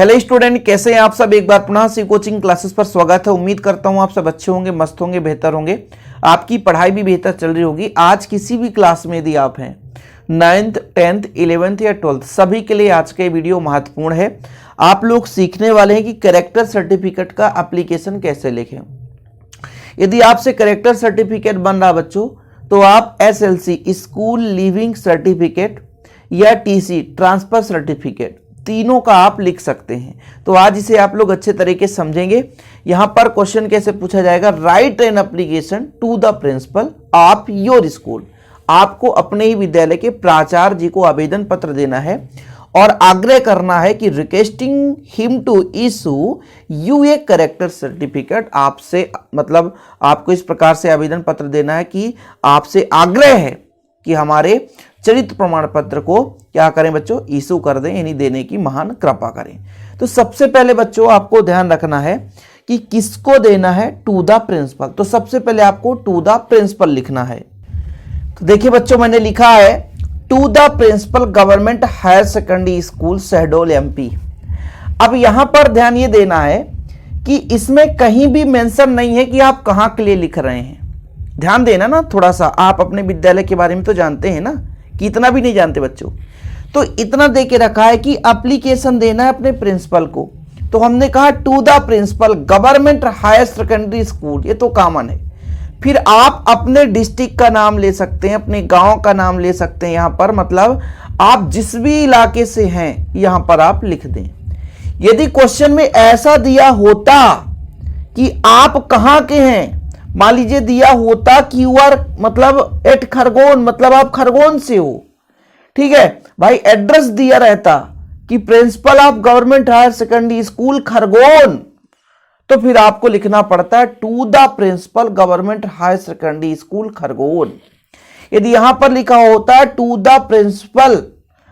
Hello student, कैसे हैं आप सब। एक बार पुनः सी कोचिंग क्लासेस पर स्वागत है। उम्मीद करता हूं आप सब अच्छे होंगे, मस्त होंगे, बेहतर होंगे, आपकी पढ़ाई भी बेहतर चल रही होगी। आज किसी भी क्लास में यदि आप हैं 9th 10th 11th या 12th, सभी के लिए आज का वीडियो महत्वपूर्ण है। आप लोग सीखने वाले हैं कि कैरेक्टर सर्टिफिकेट का एप्लीकेशन कैसे लिखें। यदि आपसे कैरेक्टर सर्टिफिकेट बन रहा बच्चों, तो आप SLC स्कूल लीविंग सर्टिफिकेट या TC ट्रांसफर सर्टिफिकेट, तीनों का आप लिख सकते हैं। तो आज इसे आप लोग अच्छे तरीके से समझेंगे। यहां पर क्वेश्चन कैसे पूछा जाएगा, write an application to the principal of your school. आपको अपने ही विद्यालय के प्राचार्य जी को आवेदन पत्र देना है और आग्रह करना है कि requesting him to issue you a character certificate. आपसे मतलब आपको इस प्रकार से आवेदन पत्र देना है कि आपसे आग्रह है कि हमारे चरित्र प्रमाण पत्र को क्या करें बच्चों, इशू कर दें, यानी देने की महान कृपा करें। तो सबसे पहले बच्चों आपको ध्यान रखना है कि किसको देना है, टू द प्रिंसिपल। तो सबसे पहले आपको टू द प्रिंसिपल लिखना है। तो देखिए बच्चों, मैंने लिखा है to the principal government higher secondary school Shahdol MP। अब यहां पर ध्यान ये देना है कि इसमें कहीं भी मेंशन नहीं है कि आप कहां के लिए लिख रहे हैं। ध्यान देना ना थोड़ा सा, आप अपने विद्यालय के बारे में तो जानते हैं ना, कि इतना भी नहीं जानते बच्चों। तो इतना दे के रखा है कि एप्लीकेशन देना है अपने प्रिंसिपल को। तो हमने कहा to the principal government higher secondary school, ये तो कॉमन है। फिर आप अपने डिस्ट्रिक्ट का नाम ले सकते हैं, अपने गांव का नाम ले सकते हैं। यहां पर मतलब आप जिस भी इलाके से हैं यहां पर आप लिख दें। यदि क्वेश्चन में ऐसा दिया होता कि आप कहां के हैं, मान लीजिए दिया होता कि यू आर मतलब एट खरगोन, मतलब आप खरगोन से हो, ठीक है भाई, एड्रेस दिया रहता कि principal of government higher secondary school Khargone, तो फिर आपको लिखना पड़ता है to the principal government higher secondary school Khargone. यदि यहां पर लिखा होता है to the principal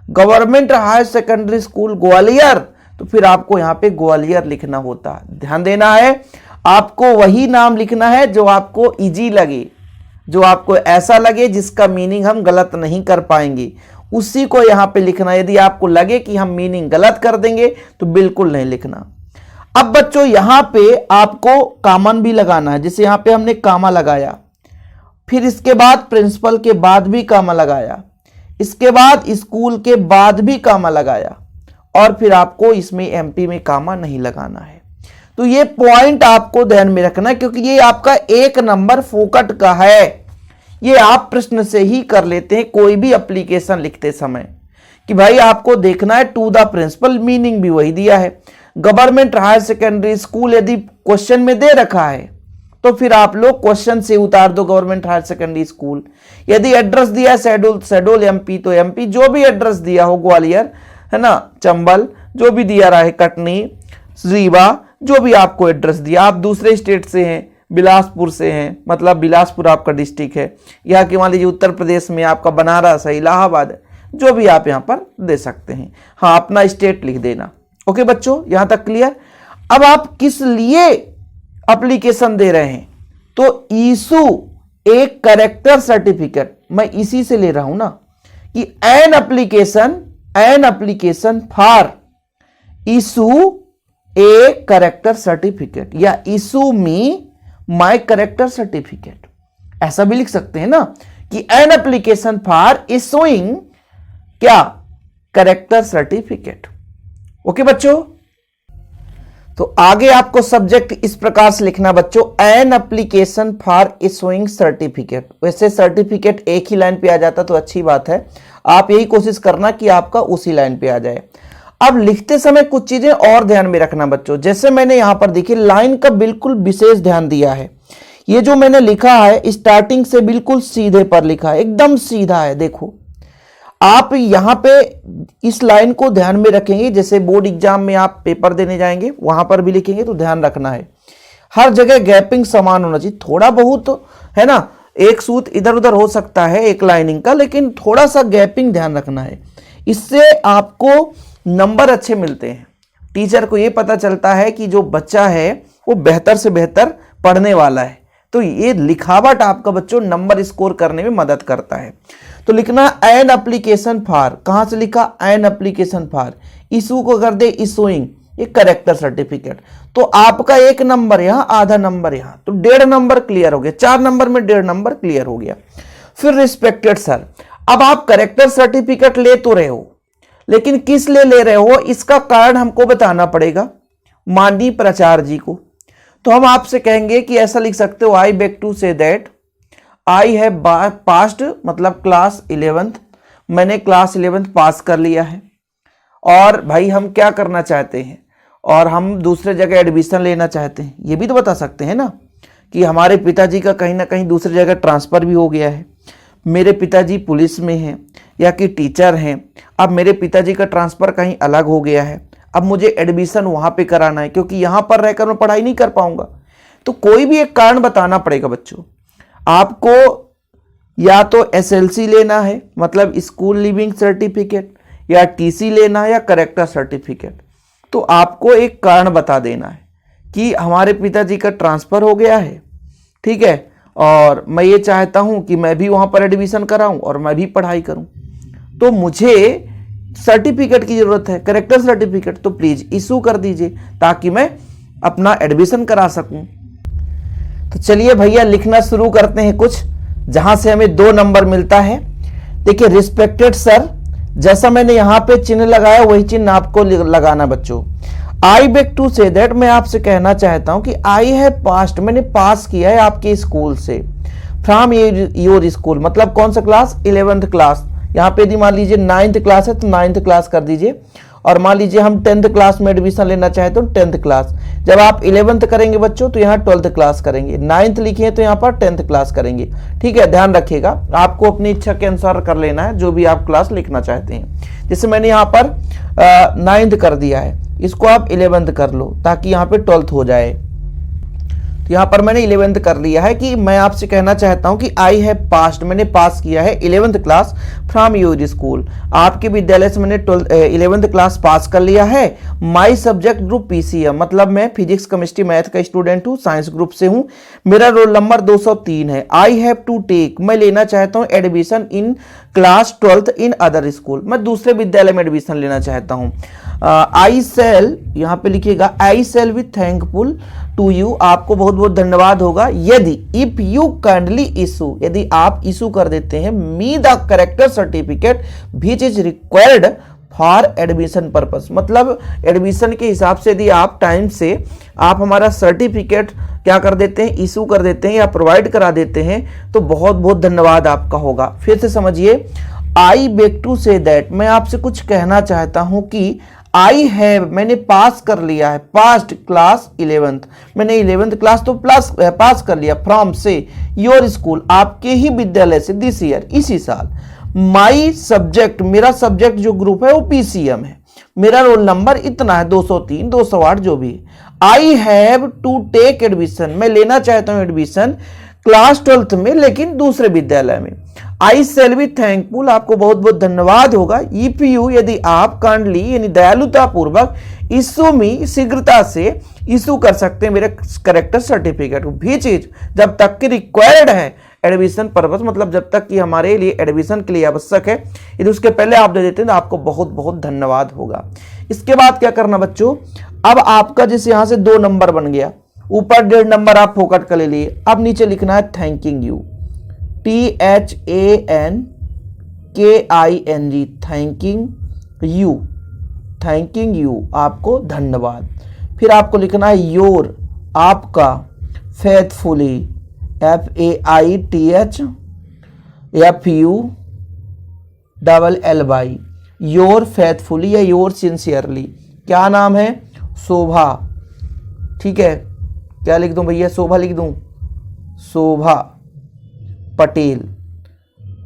government higher secondary school Gwalior, तो फिर आपको यहां पे ग्वालियर लिखना होता। ध्यान देना है, आपको वही नाम लिखना है जो आपको इजी लगे, जो आपको ऐसा लगे जिसका मीनिंग हम गलत नहीं कर पाएंगे, उसी को यहां पे लिखना। यदि आपको लगे कि हम मीनिंग गलत कर देंगे तो बिल्कुल नहीं लिखना। अब बच्चों यहां पे आपको कॉमन भी लगाना है, जैसे यहां पे हमने कामा लगाया, फिर इसके बाद प्रिंसिपल के बाद भी कामा लगाया, इसके बाद स्कूल के बाद भी कामा लगाया, और फिर आपको इसमें MP में कामा नहीं लगाना है। तो ये पॉइंट आपको ध्यान में रखना है, क्योंकि ये आपका 1 नंबर फोकट का है। ये आप प्रश्न से ही कर लेते हैं कोई भी एप्लीकेशन लिखते समय कि भाई आपको देखना है टू द प्रिंसिपल, मीनिंग भी वही दिया है। गवर्नमेंट हायर सेकेंडरी स्कूल यदि क्वेश्चन में दे रखा है तो फिर आप लोग क्वेश्चन से उतार दो गवर्नमेंट हायर सेकेंडरी स्कूल। यदि एड्रेस दिया है शहडोल MP, तो MP जो भी एड्रेस दिया हो, ग्वालियर है ना, चंबल, जो भी दिया रहा है, कटनी, रीवा, जो भी आपको एड्रेस दिया। आप दूसरे स्टेट से हैं, बिलासपुर से हैं, मतलब बिलासपुर आपका डिस्ट्रिक्ट है, या कि मान लीजिए उत्तर प्रदेश में आपका बनारस है, इलाहाबाद है, जो भी आप यहां पर दे सकते हैं। हाँ, अपना स्टेट लिख देना। ओके बच्चों, यहां तक क्लियर। अब आप किस लिए एप्लीकेशन दे रहे हैं, तो इशू एक कैरेक्टर सर्टिफिकेट, मैं इसी से ले रहा हूं ना कि an application for issue a character certificate, या issue me my character certificate, ऐसा भी लिख सकते हैं ना कि एन एप्लीकेशन फॉर इशूइंग क्या, कैरेक्टर सर्टिफिकेट। ओके बच्चों, तो आगे आपको सब्जेक्ट इस प्रकार से लिखना बच्चों, N application for issuing certificate. वैसे सर्टिफिकेट एक ही लाइन पे आ जाता तो अच्छी बात है, आप यही कोशिश करना कि आपका उसी लाइन पे आ जाए। अब लिखते समय कुछ चीजें और ध्यान में रखना बच्चों, जैसे मैंने यहां पर देखिए लाइन का बिल्कुल विशेष ध्यान दिया है। ये जो मैंने लिखा है स्टार्टिंग से बिल्कुल सीधे पर लिखा है, एकदम सीधा है। देखो आप यहां पे इस लाइन को ध्यान में रखेंगे, जैसे बोर्ड एग्जाम में आप पेपर देने जाएंगे वहां पर भी लिखेंगे तो ध्यान रखना है, हर जगह गैपिंग समान होना चाहिए। थोड़ा बहुत है ना, एक सूत्र इधर उधर हो सकता है एक लाइनिंग का, लेकिन थोड़ा सा गैपिंग ध्यान रखना है, इससे आपको नंबर अच्छे मिलते हैं। टीचर को यह पता चलता है कि जो बच्चा है वो बेहतर से बेहतर पढ़ने वाला है। तो ये लिखावट आपका बच्चों नंबर स्कोर करने में मदद करता है। तो लिखना एन एप्लीकेशन फॉर, कहां से लिखा, एन एप्लीकेशन फॉर, इशू को कर दे इशूइंग, ये करेक्टर सर्टिफिकेट। तो आपका 1 नंबर यहां, आधा नंबर यहां, तो 1.5 नंबर क्लियर हो गया। 4 नंबर में 1.5 नंबर क्लियर हो गया। फिर रिस्पेक्टेड सर, अब आप करेक्टर सर्टिफिकेट ले तो रहे हो, लेकिन किस लिए ले रहे हो इसका कारण हमको बताना पड़ेगा माननीय प्राचार्य जी को। तो हम आपसे कहेंगे कि ऐसा लिख सकते हो, I beg to say that I have passed, मतलब क्लास 11th, मैंने क्लास 11th पास कर लिया है। और भाई हम क्या करना चाहते हैं, और हम दूसरे जगह एडमिशन लेना चाहते हैं, ये भी तो बता सकते हैं ना कि हमारे पिताजी का कहीं ना कहीं दूसरी जगह ट्रांसफ़र भी हो गया है, मेरे पिताजी पुलिस में हैं या कि टीचर हैं, अब मेरे पिताजी का ट्रांसफ़र कहीं अलग हो गया है, अब मुझे एडमिशन वहाँ पे कराना है क्योंकि यहाँ पर रहकर मैं पढ़ाई नहीं कर पाऊंगा। तो कोई भी एक कारण बताना पड़ेगा बच्चों आपको। या तो एसएलसी लेना है, मतलब स्कूल लिविंग सर्टिफिकेट, या टीसी लेना है, या करेक्टर सर्टिफिकेट। तो आपको एक कारण बता देना है कि हमारे पिताजी का ट्रांसफ़र हो गया है, ठीक है, और मैं ये चाहता हूं कि मैं भी वहां पर एडमिशन कराऊं और मैं भी पढ़ाई करूं, तो मुझे सर्टिफिकेट की जरूरत है, करेक्टर सर्टिफिकेट। तो प्लीज इशू कर दीजिए ताकि मैं अपना एडमिशन करा सकूं। तो चलिए भैया लिखना शुरू करते हैं कुछ, जहां से हमें 2 नंबर मिलता है। देखिए रिस्पेक्टेड सर, जैसा मैंने यहां पे चिन्ह लगाया वही चिन्ह आपको लगाना बच्चों। I beg to say that, मैं आपसे कहना चाहता हूं कि आई हैव पास्ड, मैंने पास किया है आपके स्कूल से, फ्रॉम योर स्कूल, मतलब कौन सा क्लास, 11th क्लास। यहाँ पे यदि मान लीजिए 9th क्लास है तो 9th क्लास कर दीजिए, और मान लीजिए हम 10th क्लास में एडमिशन लेना चाहे तो 10th क्लास। जब आप 11th करेंगे बच्चों तो यहाँ 12th क्लास करेंगे, 9th लिखे तो यहाँ पर 10th क्लास करेंगे, ठीक है। ध्यान रखिएगा, आपको अपनी इच्छा के अनुसार कर लेना है जो भी आप क्लास लिखना चाहते हैं। जैसे मैंने यहाँ पर 9th कर दिया है, इसको आप 11th कर लो ताकि यहाँ पे 12th हो जाए। तो यहाँ पर मैंने 11th कर लिया है कि मैं आपसे कहना चाहता हूं कि आई हैव पास्ड, मैंने पास किया है 11th class from your school, आपके विद्यालय से मैंने 11th क्लास पास कर लिया है। माई सब्जेक्ट ग्रुप पीसीएम, मतलब मैं फिजिक्स केमिस्ट्री मैथ का स्टूडेंट हूँ, साइंस ग्रुप से हूँ, मेरा रोल नंबर 203 है। आई हैव टू टेक, मैं लेना चाहता हूँ admission in class 12th in other school, मैं दूसरे विद्यालय में एडमिशन लेना चाहता हूँ। आई सेल, यहाँ पे लिखिएगा I shall with thankful to you, आपको बहुत बहुत धन्यवाद होगा यदि इफ यू काइंडली इशू, यदि आप इशू कर देते हैं me the character certificate which is required for admission purpose, मतलब एडमिशन के हिसाब से यदि आप टाइम से आप हमारा सर्टिफिकेट क्या कर देते हैं, इशू कर देते हैं या प्रोवाइड करा देते हैं, तो बहुत बहुत धन्यवाद आपका होगा। फिर से समझिए, I beg to say that, मैं आपसे कुछ कहना चाहता हूं कि आई हैव, मैंने पास कर लिया है, पास्ट क्लास 11th, मैंने 11th क्लास तो पास कर लिया, फ्रॉम से योर स्कूल, आपके ही विद्यालय से, दिस ईयर, इसी साल। माई सब्जेक्ट, मेरा सब्जेक्ट जो ग्रुप है वो पीसीएम है, मेरा रोल नंबर इतना है 203 208 जो भी। I have to take admission, मैं लेना चाहता हूं एडमिशन क्लास 12th में लेकिन दूसरे विद्यालय में। आई सेल बी थैंकफुल, आपको बहुत बहुत धन्यवाद होगा। इफ यू, यदि आप काइंडली यानी दयालुता पूर्वक, इशू मी, शीघ्रता से इशू कर सकते हैं मेरे करेक्टर सर्टिफिकेट भी चीज जब तक कि रिक्वायर्ड है एडमिशन पर्पस, मतलब जब तक कि हमारे लिए एडमिशन के लिए आवश्यक है, यदि उसके पहले आप दे देते हैं तो आपको बहुत बहुत धन्यवाद होगा। इसके बाद क्या करना बच्चों, अब आपका जैसे यहां से 2 नंबर बन गया, ऊपर 1.5 नंबर आप फोकट कर ले लिए, अब नीचे लिखना है thanking you, THANKING, thanking you, thanking you, आपको धन्यवाद। फिर आपको लिखना है योर, आपका, फेथफुली, FAITHFULLY, योर फेथफुली या योर सिंसियरली। क्या नाम है, शोभा, ठीक है, क्या लिख दूं भैया, शोभा लिख दूं, शोभा पटेल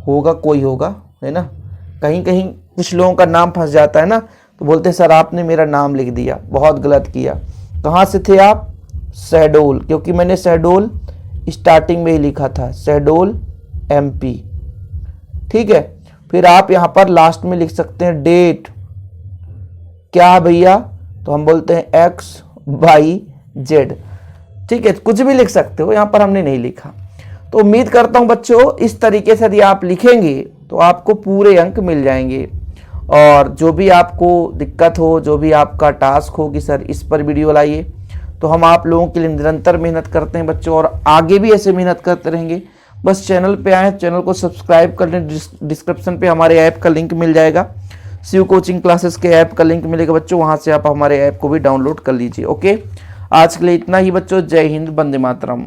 होगा, कोई होगा, है ना, कहीं कहीं कुछ लोगों का नाम फंस जाता है ना, तो बोलते हैं सर आपने मेरा नाम लिख दिया, बहुत गलत किया। कहाँ से थे आप, शहडोल, क्योंकि मैंने शहडोल स्टार्टिंग में ही लिखा था, शहडोल MP, ठीक है। फिर आप यहाँ पर लास्ट में लिख सकते हैं डेट, क्या भैया, तो हम बोलते हैं XYZ, ठीक है, कुछ भी लिख सकते हो, यहाँ पर हमने नहीं लिखा। तो उम्मीद करता हूं बच्चों इस तरीके से यदि आप लिखेंगे तो आपको पूरे अंक मिल जाएंगे। और जो भी आपको दिक्कत हो, जो भी आपका टास्क हो कि सर इस पर वीडियो लाइए, तो हम आप लोगों के लिए निरंतर मेहनत करते हैं बच्चों, और आगे भी ऐसे मेहनत करते रहेंगे। बस चैनल पे आए, चैनल को सब्सक्राइब कर लें। डिस्क्रिप्शन पे हमारे ऐप का लिंक मिल जाएगा, शिव कोचिंग क्लासेस के ऐप का लिंक मिलेगा बच्चों, वहाँ से आप हमारे ऐप को भी डाउनलोड कर लीजिए। ओके, आज के लिए इतना ही बच्चों। जय हिंद, वंदे मातरम।